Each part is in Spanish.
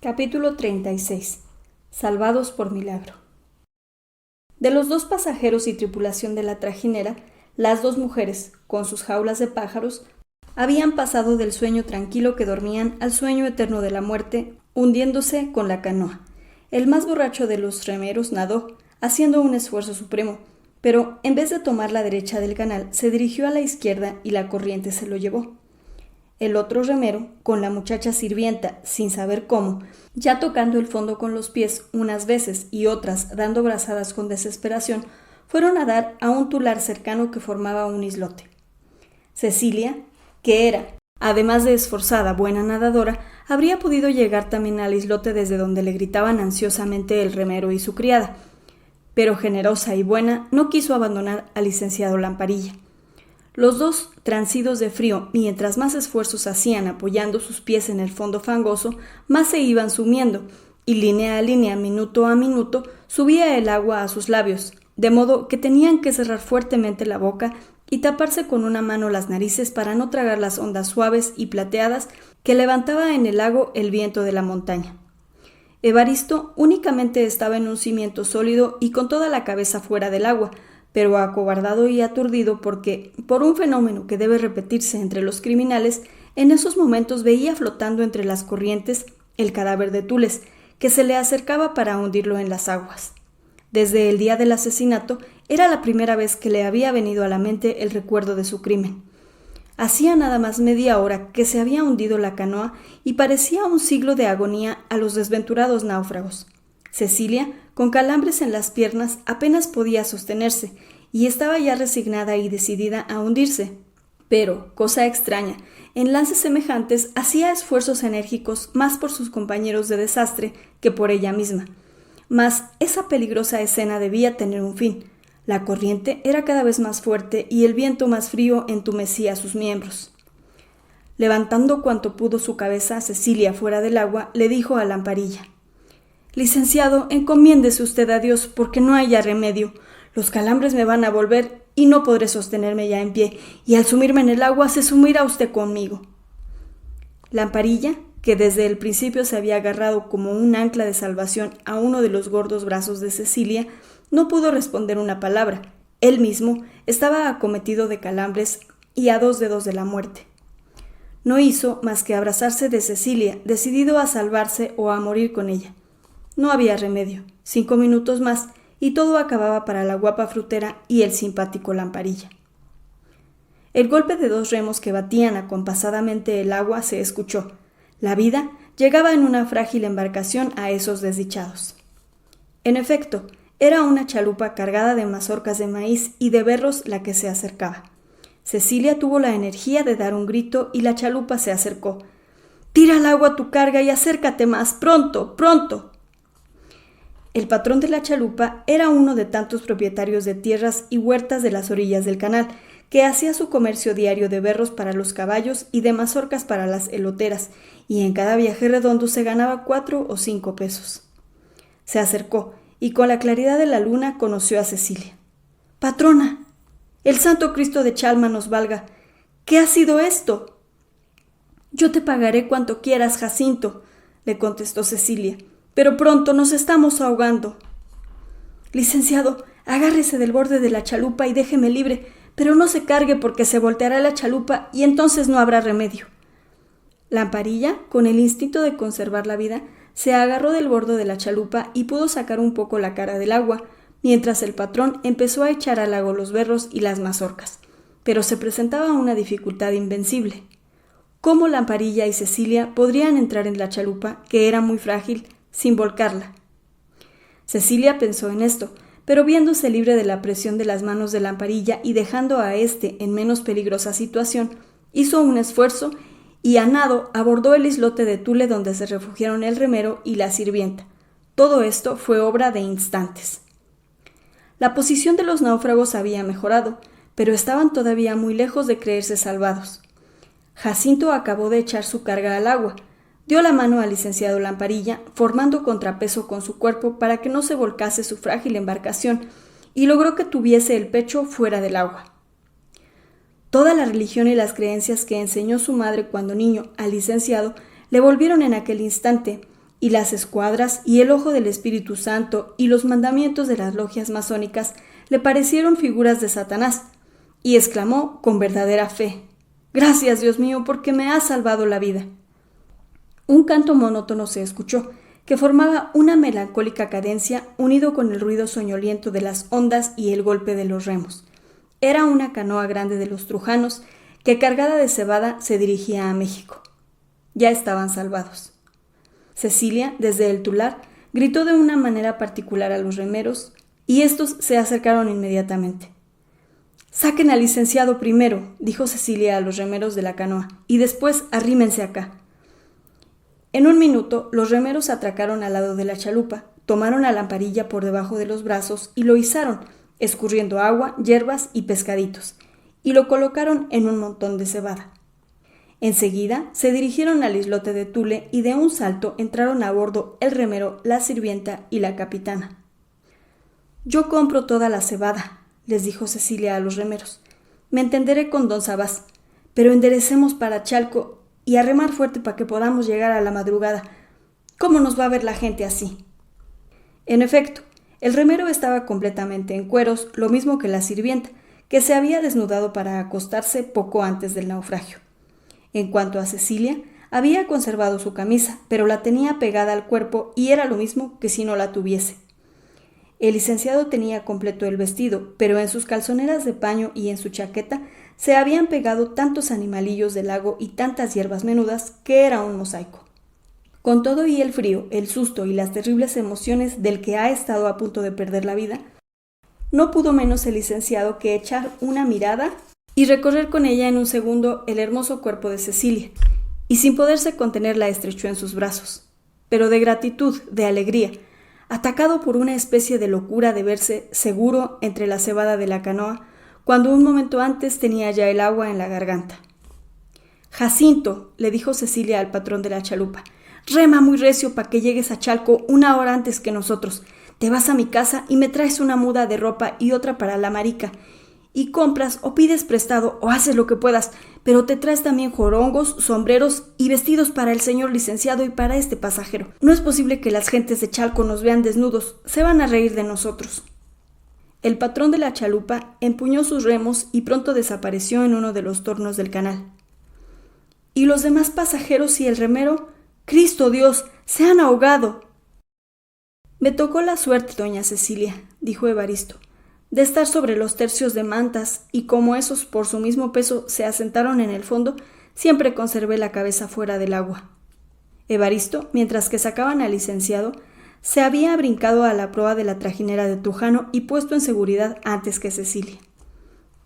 Capítulo 36. Salvados por milagro. De los 2 pasajeros y tripulación de la trajinera, las 2 mujeres, con sus jaulas de pájaros, habían pasado del sueño tranquilo que dormían al sueño eterno de la muerte, hundiéndose con la canoa. El más borracho de los remeros nadó, haciendo un esfuerzo supremo, pero en vez de tomar la derecha del canal, se dirigió a la izquierda y la corriente se lo llevó. El otro remero, con la muchacha sirvienta, sin saber cómo, ya tocando el fondo con los pies unas veces y otras dando brazadas con desesperación, fueron a dar a un tular cercano que formaba un islote. Cecilia, que era, además de esforzada, buena nadadora, habría podido llegar también al islote desde donde le gritaban ansiosamente el remero y su criada, pero generosa y buena no quiso abandonar al licenciado Lamparilla. Los 2, transidos de frío, mientras más esfuerzos hacían apoyando sus pies en el fondo fangoso, más se iban sumiendo, y línea a línea, minuto a minuto, subía el agua a sus labios, de modo que tenían que cerrar fuertemente la boca y taparse con una mano las narices para no tragar las ondas suaves y plateadas que levantaba en el lago el viento de la montaña. Evaristo únicamente estaba en un cimiento sólido y con toda la cabeza fuera del agua, pero acobardado y aturdido porque, por un fenómeno que debe repetirse entre los criminales, en esos momentos veía flotando entre las corrientes el cadáver de Tules, que se le acercaba para hundirlo en las aguas. Desde el día del asesinato era la primera vez que le había venido a la mente el recuerdo de su crimen. Hacía nada más media hora que se había hundido la canoa y parecía un siglo de agonía a los desventurados náufragos. Cecilia, con calambres en las piernas, apenas podía sostenerse y estaba ya resignada y decidida a hundirse. Pero, cosa extraña, en lances semejantes hacía esfuerzos enérgicos más por sus compañeros de desastre que por ella misma. Mas esa peligrosa escena debía tener un fin. La corriente era cada vez más fuerte y el viento más frío entumecía sus miembros. Levantando cuanto pudo su cabeza, Cecilia fuera del agua, le dijo a Lamparilla: «Licenciado, encomiéndese usted a Dios, porque no hay ya remedio. Los calambres me van a volver y no podré sostenerme ya en pie, y al sumirme en el agua se sumirá usted conmigo». Lamparilla, que desde el principio se había agarrado como un ancla de salvación a uno de los gordos brazos de Cecilia, no pudo responder una palabra. Él mismo estaba acometido de calambres y a 2 dedos de la muerte. No hizo más que abrazarse de Cecilia, decidido a salvarse o a morir con ella. No había remedio. 5 minutos más y todo acababa para la guapa frutera y el simpático Lamparilla. El golpe de 2 remos que batían acompasadamente el agua se escuchó. La vida llegaba en una frágil embarcación a esos desdichados. En efecto, era una chalupa cargada de mazorcas de maíz y de berros la que se acercaba. Cecilia tuvo la energía de dar un grito y la chalupa se acercó. «Tira al agua tu carga y acércate más, pronto, pronto». El patrón de la chalupa era uno de tantos propietarios de tierras y huertas de las orillas del canal, que hacía su comercio diario de berros para los caballos y de mazorcas para las eloteras, y en cada viaje redondo se ganaba 4 o 5 pesos. Se acercó, y con la claridad de la luna conoció a Cecilia. «Patrona, el Santo Cristo de Chalma nos valga. ¿Qué ha sido esto?» «Yo te pagaré cuanto quieras, Jacinto», le contestó Cecilia, «pero pronto nos estamos ahogando». «Licenciado, agárrese del borde de la chalupa y déjeme libre, pero no se cargue porque se volteará la chalupa y entonces no habrá remedio». Lamparilla, con el instinto de conservar la vida, se agarró del borde de la chalupa y pudo sacar un poco la cara del agua, mientras el patrón empezó a echar al lago los berros y las mazorcas. Pero se presentaba una dificultad invencible. ¿Cómo Lamparilla y Cecilia podrían entrar en la chalupa, que era muy frágil, sin volcarla? Cecilia pensó en esto, pero viéndose libre de la presión de las manos de Lamparilla y dejando a éste en menos peligrosa situación, hizo un esfuerzo y a nado abordó el islote de Tule donde se refugiaron el remero y la sirvienta. Todo esto fue obra de instantes. La posición de los náufragos había mejorado, pero estaban todavía muy lejos de creerse salvados. Jacinto acabó de echar su carga al agua, dio la mano al licenciado Lamparilla, formando contrapeso con su cuerpo para que no se volcase su frágil embarcación, y logró que tuviese el pecho fuera del agua. Toda la religión y las creencias que enseñó su madre cuando niño al licenciado le volvieron en aquel instante, y las escuadras y el ojo del Espíritu Santo y los mandamientos de las logias masónicas le parecieron figuras de Satanás, y exclamó con verdadera fe: «Gracias, Dios mío, porque me has salvado la vida». Un canto monótono se escuchó, que formaba una melancólica cadencia unido con el ruido soñoliento de las ondas y el golpe de los remos. Era una canoa grande de los trujanos que, cargada de cebada, se dirigía a México. Ya estaban salvados. Cecilia, desde el tular, gritó de una manera particular a los remeros, y estos se acercaron inmediatamente. «Saquen al licenciado primero», dijo Cecilia a los remeros de la canoa, «y después arrímense acá». En un minuto, los remeros atracaron al lado de la chalupa, tomaron a Lamparilla por debajo de los brazos y lo izaron, escurriendo agua, hierbas y pescaditos, y lo colocaron en un montón de cebada. Enseguida se dirigieron al islote de Tule y de un salto entraron a bordo el remero, la sirvienta y la capitana. «Yo compro toda la cebada», les dijo Cecilia a los remeros. «Me entenderé con don Sabás, pero enderecemos para Chalco y a remar fuerte para que podamos llegar a la madrugada. ¿Cómo nos va a ver la gente así?». En efecto, el remero estaba completamente en cueros, lo mismo que la sirvienta, que se había desnudado para acostarse poco antes del naufragio. En cuanto a Cecilia, había conservado su camisa, pero la tenía pegada al cuerpo y era lo mismo que si no la tuviese. El licenciado tenía completo el vestido, pero en sus calzoneras de paño y en su chaqueta se habían pegado tantos animalillos del lago y tantas hierbas menudas que era un mosaico. Con todo y el frío, el susto y las terribles emociones del que ha estado a punto de perder la vida, no pudo menos el licenciado que echar una mirada y recorrer con ella en un segundo el hermoso cuerpo de Cecilia, y sin poderse contener la estrechó en sus brazos. Pero de gratitud, de alegría, atacado por una especie de locura de verse seguro entre la cebada de la canoa, cuando un momento antes tenía ya el agua en la garganta. «Jacinto», le dijo Cecilia al patrón de la chalupa, «rema muy recio para que llegues a Chalco 1 hora antes que nosotros. Te vas a mi casa y me traes una muda de ropa y otra para la marica, y compras o pides prestado o haces lo que puedas, pero te traes también jorongos, sombreros y vestidos para el señor licenciado y para este pasajero. No es posible que las gentes de Chalco nos vean desnudos, se van a reír de nosotros». El patrón de la chalupa empuñó sus remos y pronto desapareció en uno de los tornos del canal. «¿Y los demás pasajeros y el remero? ¡Cristo Dios! ¡Se han ahogado!». «Me tocó la suerte, doña Cecilia», dijo Evaristo, «de estar sobre los tercios de mantas, y como esos por su mismo peso se asentaron en el fondo, siempre conservé la cabeza fuera del agua». Evaristo, mientras que sacaban al licenciado, se había brincado a la proa de la trajinera de Trujano y puesto en seguridad antes que Cecilia.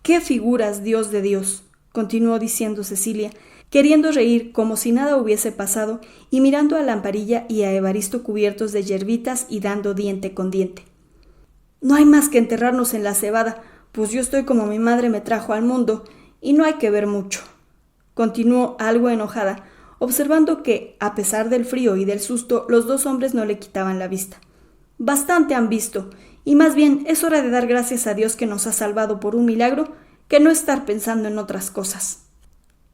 «¡Qué figuras, Dios de Dios!», continuó diciendo Cecilia, queriendo reír como si nada hubiese pasado y mirando a Lamparilla y a Evaristo cubiertos de yerbitas y dando diente con diente. «No hay más que enterrarnos en la cebada, pues yo estoy como mi madre me trajo al mundo, y no hay que ver mucho», continuó algo enojada, observando que, a pesar del frío y del susto, los dos hombres no le quitaban la vista. «Bastante han visto, y más bien es hora de dar gracias a Dios que nos ha salvado por un milagro, que no estar pensando en otras cosas».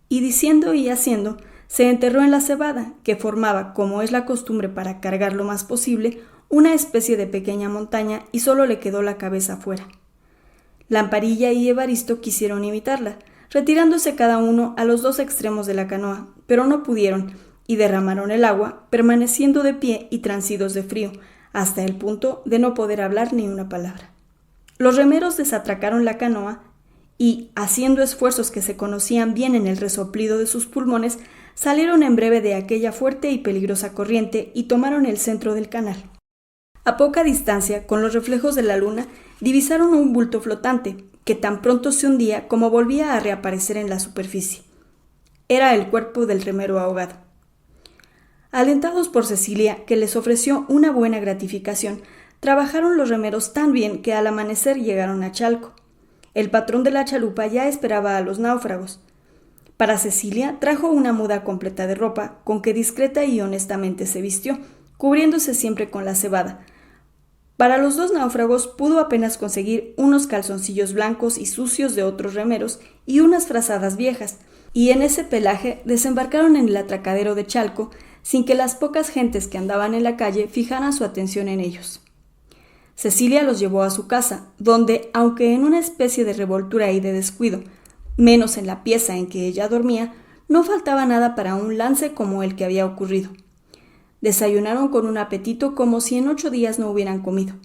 Y diciendo y haciendo, se enterró en la cebada, que formaba, como es la costumbre para cargar lo más posible, una especie de pequeña montaña, y solo le quedó la cabeza fuera. Lamparilla y Evaristo quisieron imitarla, retirándose cada uno a los dos extremos de la canoa, pero no pudieron, y derramaron el agua, permaneciendo de pie y transidos de frío, hasta el punto de no poder hablar ni una palabra. Los remeros desatracaron la canoa y, haciendo esfuerzos que se conocían bien en el resoplido de sus pulmones, salieron en breve de aquella fuerte y peligrosa corriente y tomaron el centro del canal. A poca distancia, con los reflejos de la luna, divisaron un bulto flotante, que tan pronto se hundía como volvía a reaparecer en la superficie. Era el cuerpo del remero ahogado. Alentados por Cecilia, que les ofreció una buena gratificación, trabajaron los remeros tan bien que al amanecer llegaron a Chalco. El patrón de la chalupa ya esperaba a los náufragos. Para Cecilia trajo una muda completa de ropa, con que discreta y honestamente se vistió, cubriéndose siempre con la cebada. Para los dos náufragos pudo apenas conseguir unos calzoncillos blancos y sucios de otros remeros y unas frazadas viejas, y en ese pelaje desembarcaron en el atracadero de Chalco, sin que las pocas gentes que andaban en la calle fijaran su atención en ellos. Cecilia los llevó a su casa, donde, aunque en una especie de revoltura y de descuido, menos en la pieza en que ella dormía, no faltaba nada para un lance como el que había ocurrido. Desayunaron con un apetito como si en 8 días no hubieran comido.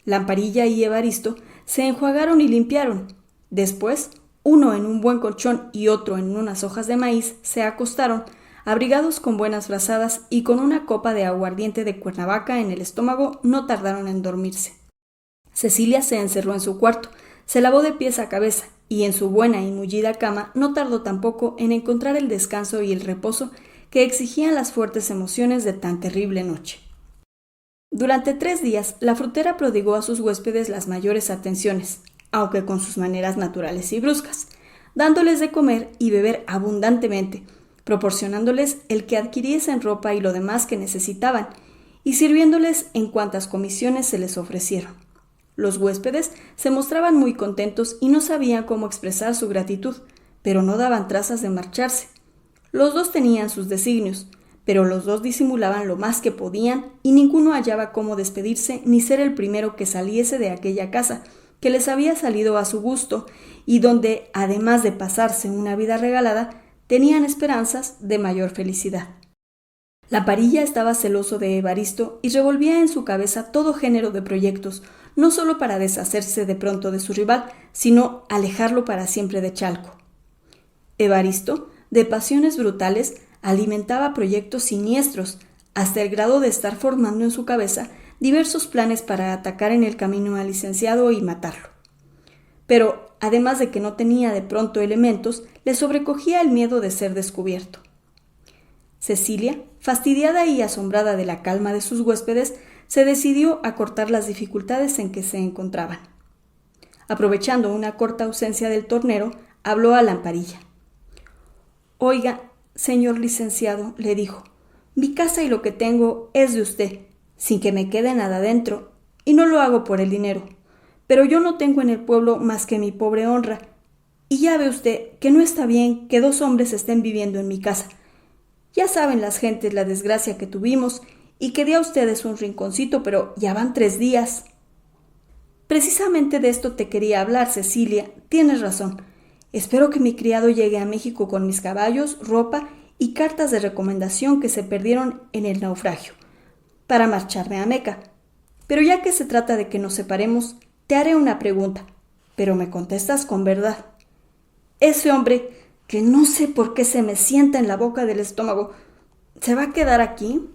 Lamparilla y Evaristo se enjuagaron y limpiaron. Después, uno en un buen colchón y otro en unas hojas de maíz, se acostaron, abrigados con buenas brazadas y con una copa de aguardiente de Cuernavaca en el estómago, no tardaron en dormirse. Cecilia se encerró en su cuarto, se lavó de pies a cabeza y en su buena y mullida cama no tardó tampoco en encontrar el descanso y el reposo que exigían las fuertes emociones de tan terrible noche. Durante 3 días, la frutera prodigó a sus huéspedes las mayores atenciones, aunque con sus maneras naturales y bruscas, dándoles de comer y beber abundantemente, proporcionándoles el que adquiriesen ropa y lo demás que necesitaban, y sirviéndoles en cuantas comisiones se les ofrecieron. Los huéspedes se mostraban muy contentos y no sabían cómo expresar su gratitud, pero no daban trazas de marcharse. Los dos tenían sus designios, pero los dos disimulaban lo más que podían y ninguno hallaba cómo despedirse ni ser el primero que saliese de aquella casa, que les había salido a su gusto y donde, además de pasarse una vida regalada, tenían esperanzas de mayor felicidad. Lamparilla estaba celoso de Evaristo y revolvía en su cabeza todo género de proyectos, no solo para deshacerse de pronto de su rival, sino alejarlo para siempre de Chalco. Evaristo, de pasiones brutales, alimentaba proyectos siniestros, hasta el grado de estar formando en su cabeza diversos planes para atacar en el camino al licenciado y matarlo. Pero, además de que no tenía de pronto elementos, le sobrecogía el miedo de ser descubierto. Cecilia, fastidiada y asombrada de la calma de sus huéspedes, se decidió a cortar las dificultades en que se encontraban. Aprovechando una corta ausencia del tornero, habló a Lamparilla. «Oiga, señor licenciado», le dijo, «mi casa y lo que tengo es de usted, sin que me quede nada dentro, y no lo hago por el dinero. Pero yo no tengo en el pueblo más que mi pobre honra, y ya ve usted que no está bien que 2 hombres estén viviendo en mi casa. Ya saben las gentes la desgracia que tuvimos y que di a ustedes un rinconcito, pero ya van 3 días. Precisamente de esto te quería hablar, Cecilia. Tienes razón. Espero que mi criado llegue a México con mis caballos, ropa y cartas de recomendación que se perdieron en el naufragio, para marcharme a Meca. Pero ya que se trata de que nos separemos, te haré una pregunta, pero me contestas con verdad. Ese hombre, que no sé por qué se me sienta en la boca del estómago, ¿se va a quedar aquí?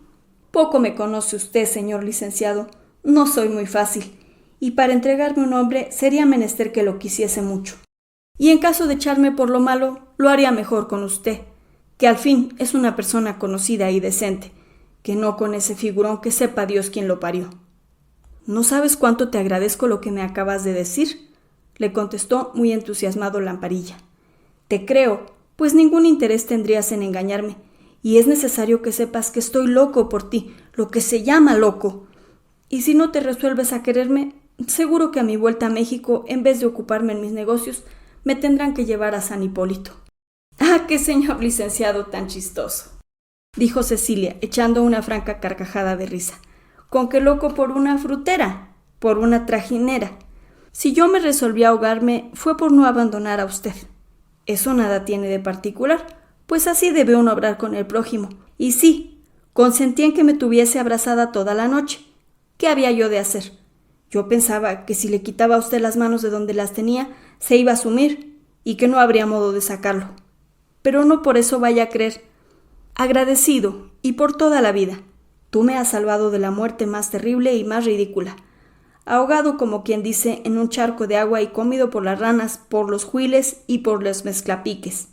Poco me conoce usted, señor licenciado. No soy muy fácil, y para entregarme un hombre sería menester que lo quisiese mucho. Y en caso de echarme por lo malo, lo haría mejor con usted, que al fin es una persona conocida y decente, que no con ese figurón que sepa Dios quién lo parió. «¿No sabes cuánto te agradezco lo que me acabas de decir?», le contestó muy entusiasmado Lamparilla. «Te creo, pues ningún interés tendrías en engañarme, y es necesario que sepas que estoy loco por ti, lo que se llama loco. Y si no te resuelves a quererme, seguro que a mi vuelta a México, en vez de ocuparme en mis negocios, me tendrán que llevar a San Hipólito». «¡Ah, qué señor licenciado tan chistoso!», dijo Cecilia, echando una franca carcajada de risa. «¿Con qué loco por una frutera? ¿Por una trajinera? Si yo me resolví a ahogarme, fue por no abandonar a usted. Eso nada tiene de particular, pues así debe uno obrar con el prójimo. Y sí, consentí en que me tuviese abrazada toda la noche. ¿Qué había yo de hacer? Yo pensaba que si le quitaba a usted las manos de donde las tenía, se iba a sumir y que no habría modo de sacarlo. Pero no por eso vaya a creer. Agradecido, y por toda la vida. Tú me has salvado de la muerte más terrible y más ridícula. Ahogado, como quien dice, en un charco de agua y comido por las ranas, por los juiles y por los mezclapiques.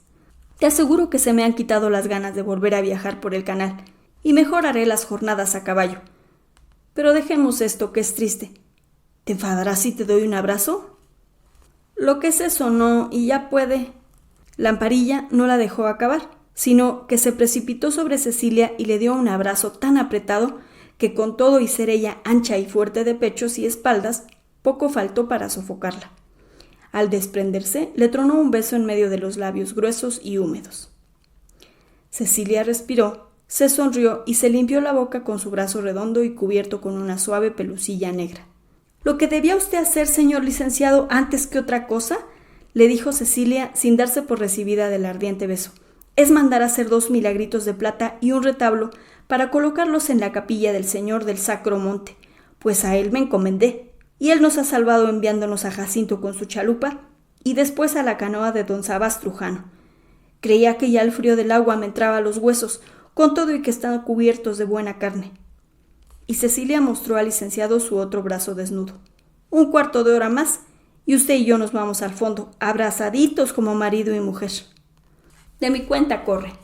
Te aseguro que se me han quitado las ganas de volver a viajar por el canal, y mejor haré las jornadas a caballo. Pero dejemos esto, que es triste. ¿Te enfadarás si te doy un abrazo? Lo que es eso no, y ya puede. Lamparilla no la dejó acabar, sino que se precipitó sobre Cecilia y le dio un abrazo tan apretado que con todo y ser ella ancha y fuerte de pechos y espaldas, poco faltó para sofocarla. Al desprenderse, le tronó un beso en medio de los labios gruesos y húmedos. Cecilia respiró se sonrió y se limpió la boca con su brazo redondo y cubierto con una suave pelusilla negra. «Lo que debía usted hacer, señor licenciado, antes que otra cosa», le dijo Cecilia sin darse por recibida del ardiente beso, «es mandar hacer 2 milagritos de plata y un retablo para colocarlos en la capilla del Señor del Sacro Monte, pues a él me encomendé, y él nos ha salvado enviándonos a Jacinto con su chalupa y después a la canoa de don Sabas Trujano. Creía que ya el frío del agua me entraba a los huesos, con todo y que están cubiertos de buena carne». Y Cecilia mostró al licenciado su otro brazo desnudo. «Un cuarto de hora más, y usted y yo nos vamos al fondo, abrazaditos como marido y mujer. De mi cuenta corre.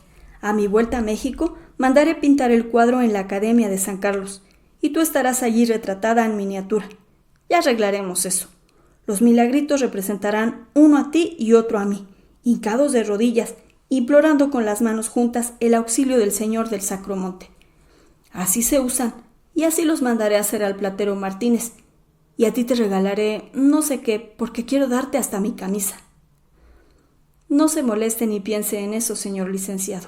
A mi vuelta a México mandaré pintar el cuadro en la Academia de San Carlos, y tú estarás allí retratada en miniatura. Ya arreglaremos eso. Los milagritos representarán uno a ti y otro a mí, hincados de rodillas, implorando con las manos juntas el auxilio del Señor del Sacro Monte. Así se usan, y así los mandaré a hacer al platero Martínez, y a ti te regalaré no sé qué, porque quiero darte hasta mi camisa». «No se moleste ni piense en eso, señor licenciado»,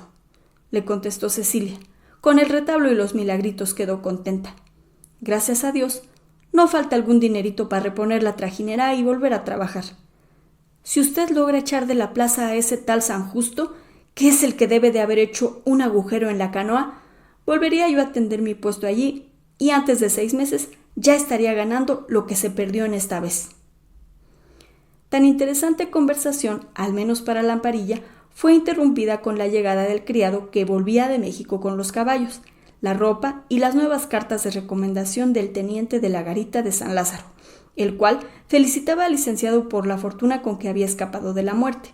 le contestó Cecilia. «Con el retablo y los milagritos quedó contenta. Gracias a Dios, no falta algún dinerito para reponer la trajinera y volver a trabajar. Si usted logra echar de la plaza a ese tal San Justo, que es el que debe de haber hecho un agujero en la canoa, volvería yo a tender mi puesto allí, y antes de 6 meses ya estaría ganando lo que se perdió en esta vez». Tan interesante conversación, al menos para Lamparilla, fue interrumpida con la llegada del criado que volvía de México con los caballos, la ropa y las nuevas cartas de recomendación del teniente de la garita de San Lázaro, el cual felicitaba al licenciado por la fortuna con que había escapado de la muerte.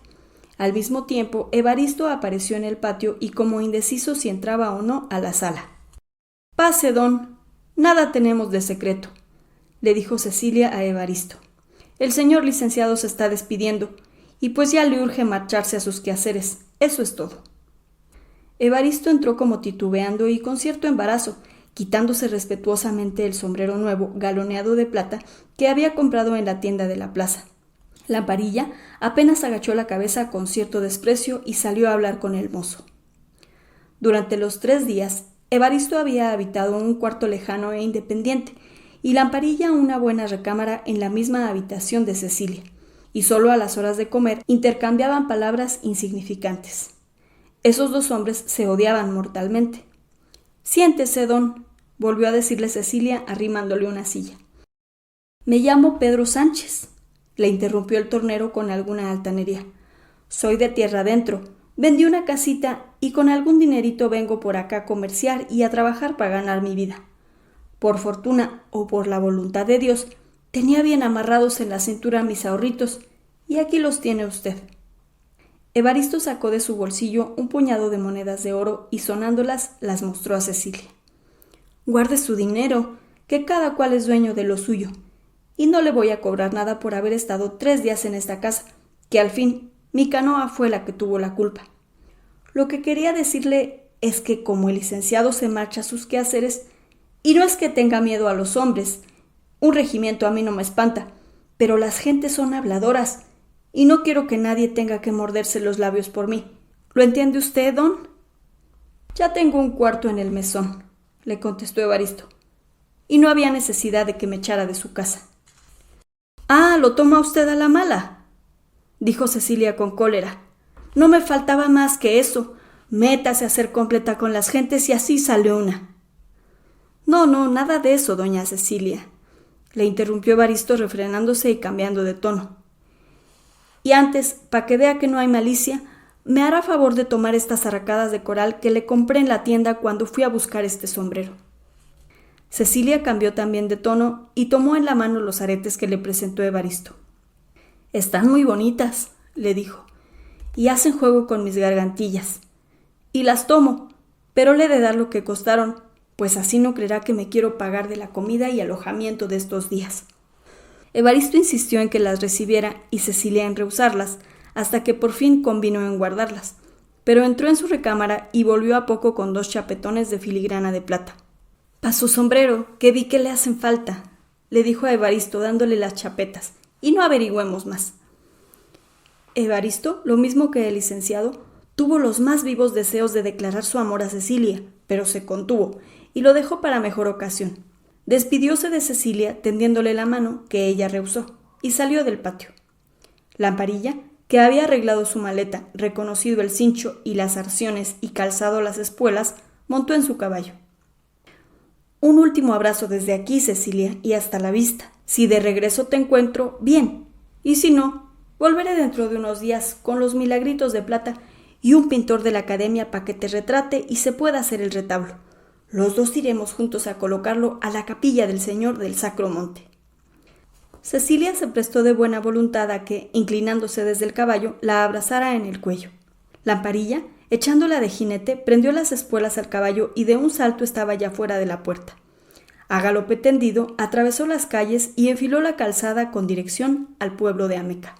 Al mismo tiempo, Evaristo apareció en el patio y como indeciso si entraba o no a la sala. «Pase, don. Nada tenemos de secreto», le dijo Cecilia a Evaristo. «El señor licenciado se está despidiendo, y pues ya le urge marcharse a sus quehaceres. Eso es todo». Evaristo entró como titubeando y con cierto embarazo, quitándose respetuosamente el sombrero nuevo, galoneado de plata, que había comprado en la tienda de la plaza. Lamparilla apenas agachó la cabeza con cierto desprecio y salió a hablar con el mozo. Durante los 3 días, Evaristo había habitado un cuarto lejano e independiente, y Lamparilla una buena recámara en la misma habitación de Cecilia, y solo a las horas de comer intercambiaban palabras insignificantes. Esos 2 hombres se odiaban mortalmente. «Siéntese, don», volvió a decirle Cecilia arrimándole una silla. «Me llamo Pedro Sánchez», le interrumpió el tornero con alguna altanería. «Soy de tierra adentro, vendí una casita y con algún dinerito vengo por acá a comerciar y a trabajar para ganar mi vida. Por fortuna o por la voluntad de Dios, tenía bien amarrados en la cintura mis ahorritos y aquí los tiene usted». Evaristo sacó de su bolsillo un puñado de monedas de oro y sonándolas las mostró a Cecilia. «Guarde su dinero, que cada cual es dueño de lo suyo, y no le voy a cobrar nada por haber estado 3 días en esta casa, que al fin mi canoa fue la que tuvo la culpa. Lo que quería decirle es que como el licenciado se marcha a sus quehaceres, y no es que tenga miedo a los hombres, un regimiento a mí no me espanta, pero las gentes son habladoras, y no quiero que nadie tenga que morderse los labios por mí. ¿Lo entiende usted, don?» «Ya tengo un cuarto en el mesón», le contestó Evaristo, «y no había necesidad de que me echara de su casa». «Ah, ¿lo toma usted a la mala?», dijo Cecilia con cólera. «No me faltaba más que eso. Métase a ser completa con las gentes y así sale una». «No, nada de eso, doña Cecilia», le interrumpió Evaristo refrenándose y cambiando de tono. «Y antes, para que vea que no hay malicia, me hará favor de tomar estas arracadas de coral que le compré en la tienda cuando fui a buscar este sombrero». Cecilia cambió también de tono y tomó en la mano los aretes que le presentó Evaristo. «Están muy bonitas», le dijo, «y hacen juego con mis gargantillas. Y las tomo, pero le he de dar lo que costaron, pues así no creerá que me quiero pagar de la comida y alojamiento de estos días». Evaristo insistió en que las recibiera y Cecilia en rehusarlas, hasta que por fin convino en guardarlas, pero entró en su recámara y volvió a poco con 2 chapetones de filigrana de plata. «Pa' su sombrero, que vi que le hacen falta», le dijo a Evaristo dándole las chapetas, «y no averigüemos más». Evaristo, lo mismo que el licenciado, tuvo los más vivos deseos de declarar su amor a Cecilia, pero se contuvo y lo dejó para mejor ocasión. Despidióse de Cecilia tendiéndole la mano, que ella rehusó, y salió del patio. Lamparilla, que había arreglado su maleta, reconocido el cincho y las arciones y calzado las espuelas, montó en su caballo. Un último abrazo desde aquí, Cecilia, y hasta la vista. Si de regreso te encuentro, bien, y si no, volveré dentro de unos días con los milagritos de plata y un pintor de la academia para que te retrate y se pueda hacer el retablo. Los dos iremos juntos a colocarlo a la capilla del Señor del Sacro Monte. Cecilia se prestó de buena voluntad a que, inclinándose desde el caballo, la abrazara en el cuello. Lamparilla, echándola de jinete, prendió las espuelas al caballo y de un salto estaba ya fuera de la puerta. A galope tendido, atravesó las calles y enfiló la calzada con dirección al pueblo de Ameca.